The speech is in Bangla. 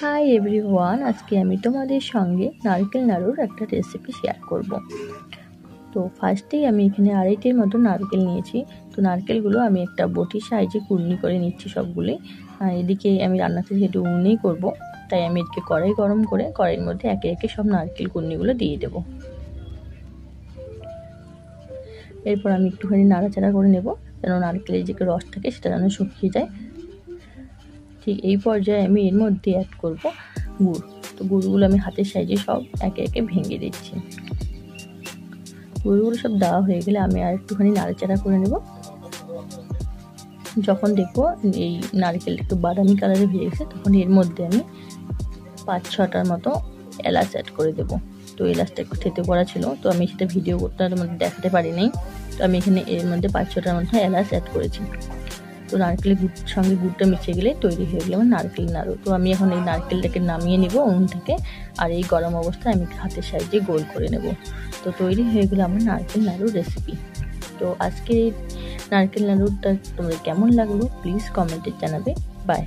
হাই এভরিওয়ান, আজকে আমি তোমাদের সঙ্গে নারকেল নাড়ুর একটা রেসিপি শেয়ার করব। তো ফার্স্টেই আমি এখানে আড়াইটির মতো নারকেল নিয়েছি। তো নারকেলগুলো আমি একটা বটির সাহায্যে কুর্নি করে নিচ্ছি সবগুলোই। আর এদিকে আমি রান্নাটা যেহেতু উনুনেই করব, তাই আমি এদিকে কড়াই গরম করে কড়াইয়ের মধ্যে একে একে সব নারকেল কুর্নিগুলো দিয়ে দেব। এরপর আমি একটুখানি নাড়াচাড়া করে নেব, যেন নারকেলের যে রস থাকে সেটা যেন শুকিয়ে যায়। ঠিক এই পর্যায়ে আমি এর মধ্যে অ্যাড করব গুড়। তো গুড়গুলো আমি হাতের সাহায্যে সব একে একে ভেঙে দিচ্ছি। গুড়গুলো সব দেওয়া হয়ে গেলে আমি আর একটুখানি নাড়াচাড়া করে নেব। যখন দেখবো এই নারকেলটা একটু বাদামি কালারে ভেজে গেছে, তখন এর মধ্যে আমি 5-6টার মতো এলাচ অ্যাড করে দেবো। তো এলাচটা একটু থেতে করা ছিল, তো আমি সেটা ভিডিও করতে তোমাদের দেখাতে পারিনি। তো আমি এখানে এর মধ্যে 5-6টার মতো এলাচ অ্যাড করেছি। তো নারকেলের সঙ্গে গুড়টা মিশে গেলে তৈরি হয়ে গেল আমার নারকেল নাড়ু। তো আমি এখন এই নারকেলটাকে নামিয়ে নিব উনুন থেকে, আর এই গরম অবস্থায় আমি হাতের সাহায্যে গোল করে নেব। তো তৈরি হয়ে গেল আমার নারকেল নাড়ুর রেসিপি। তো আজকে এই নারকেল নাড়ুটা তোমাদের কেমন লাগলো প্লিজ কমেন্টে জানাবে। বাই।